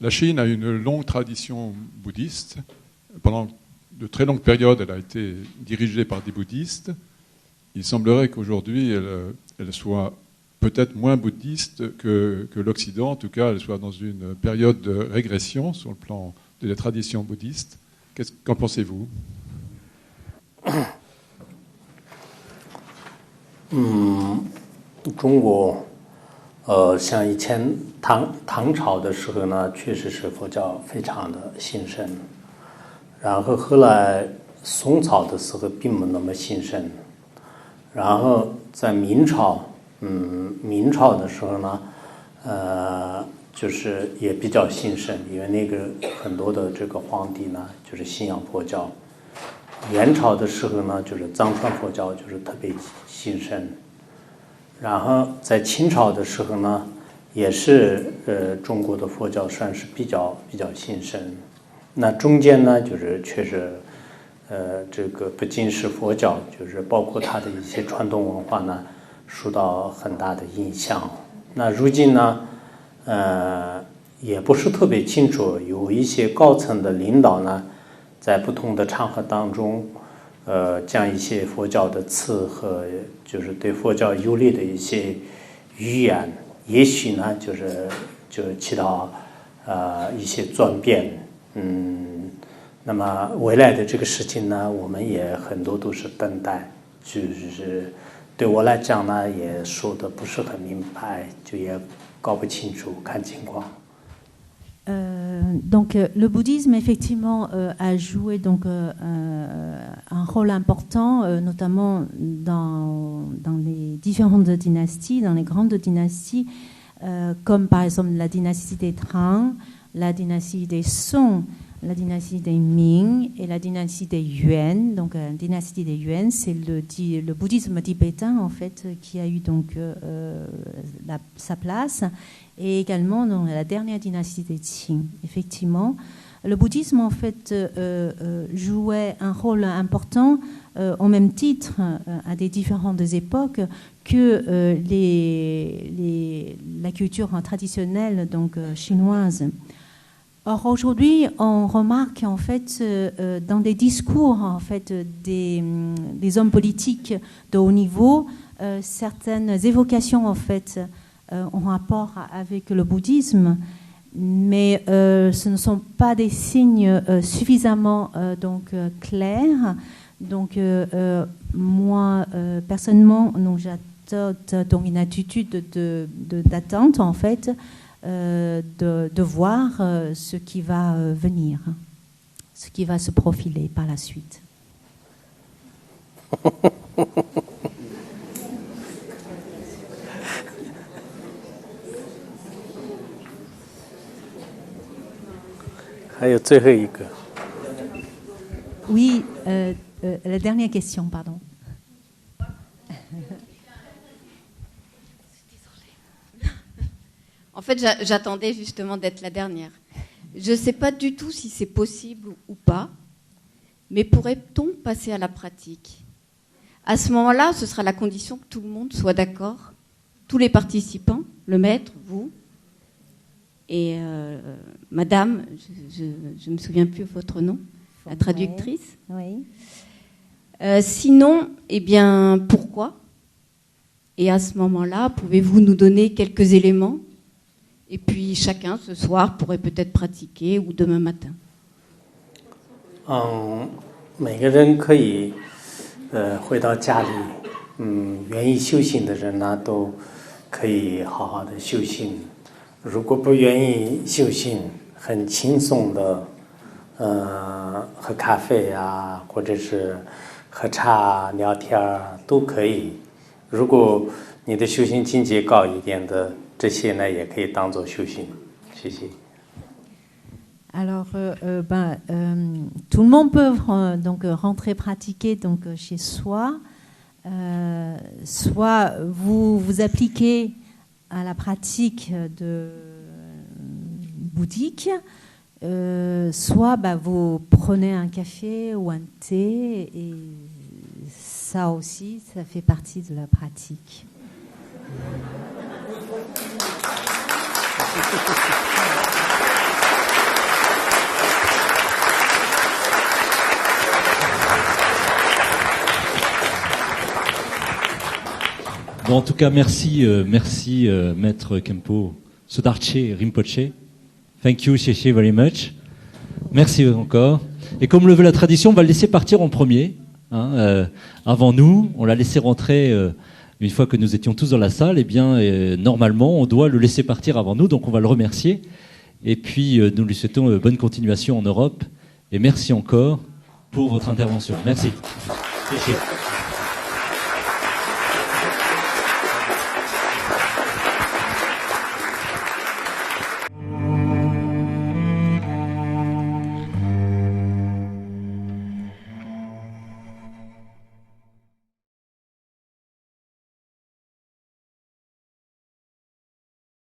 La Chine a une longue tradition bouddhiste. Pendant de très longues périodes, elle a été dirigée par des bouddhistes. Il semblerait qu'aujourd'hui, elle soit peut-être moins bouddhiste que l'Occident. En tout cas, elle soit dans une période de régression sur le plan de la tradition bouddhiste. Qu'en pensez-vous ? 中国像以前唐朝的时候呢，确实是佛教非常的兴盛，然后后来宋朝的时候并没那么兴盛，然后在明朝的时候呢，就是也比较兴盛，因为那个很多的这个皇帝呢就是信仰佛教。元朝的时候呢，就是藏传佛教就是特别兴盛，然后在清朝的时候呢，也是中国的佛教算是比较兴盛。那中间呢，就是确实这个不仅是佛教，就是包括它的一些传统文化呢，受到很大的影响。那如今呢，也不是特别清楚，有一些高层的领导呢，在不同的场合当中，将一些佛教的词和就是对佛教有利的一些语言，也许呢，就起到一些转变。那么未来的这个事情呢，我们也很多都是等待，就是对我来讲呢，也说的不是很明白，就也搞不清楚，看情况。Donc le bouddhisme effectivement a joué donc un rôle important notamment dans les différentes dynasties, dans les grandes dynasties comme par exemple la dynastie des Tang, la dynastie des Song, la dynastie des Ming et la dynastie des Yuan. Donc la dynastie des Yuan, c'est le bouddhisme tibétain en fait qui a eu donc sa place. Et également dans la dernière dynastie des Qing. Effectivement, le bouddhisme en fait jouait un rôle important au même titre à des différentes époques que la culture traditionnelle donc chinoise. Or aujourd'hui, on remarque en fait dans des discours en fait des hommes politiques de haut niveau certaines évocations en fait en rapport avec le bouddhisme, mais ce ne sont pas des signes suffisamment donc clairs. Donc moi personnellement, j'adopte donc une attitude d'attente en fait, de voir ce qui va venir, ce qui va se profiler par la suite. 还有最后一个。Oui, la dernière question, pardon. En fait, j'attendais justement d'être la dernière. Je ne sais pas du tout si c'est possible ou pas, mais pourrait-on passer à la pratique ? À ce moment-là, ce sera la condition que tout le monde soit d'accord, tous les participants, le maître, vous, et madame, je ne me souviens plus votre nom, la traductrice. Oui. Sinon, eh bien, pourquoi ? Et à ce moment-là, pouvez-vous nous donner quelques éléments ? Et puis chacun, ce soir, pourrait peut-être pratiquer ou demain matin. 每个人可以回到家里，愿意修行的人呢，都可以好好的修行。如果不愿意修行，很轻松的，喝咖啡啊，或者是喝茶聊天都可以。如果你的修行境界高一点的，这些呢也可以当做修行。谢谢。Alors, tout le monde peut donc rentrer pratiquer donc chez soi. Soit vous appliquez à la pratique bouddhique, soit vous prenez un café ou un thé, et ça aussi, ça fait partie de la pratique. Bon, en tout cas, merci, Maître Khenpo Sudarche Rinpoche. Thank you, Sheshe, very much. Merci encore. Et comme le veut la tradition, on va le laisser partir en premier. Avant nous, on l'a laissé rentrer une fois que nous étions tous dans la salle. Eh bien, normalement, on doit le laisser partir avant nous, donc on va le remercier. Et puis, nous lui souhaitons bonne continuation en Europe. Et merci encore pour votre intervention. Merci. Sheshe.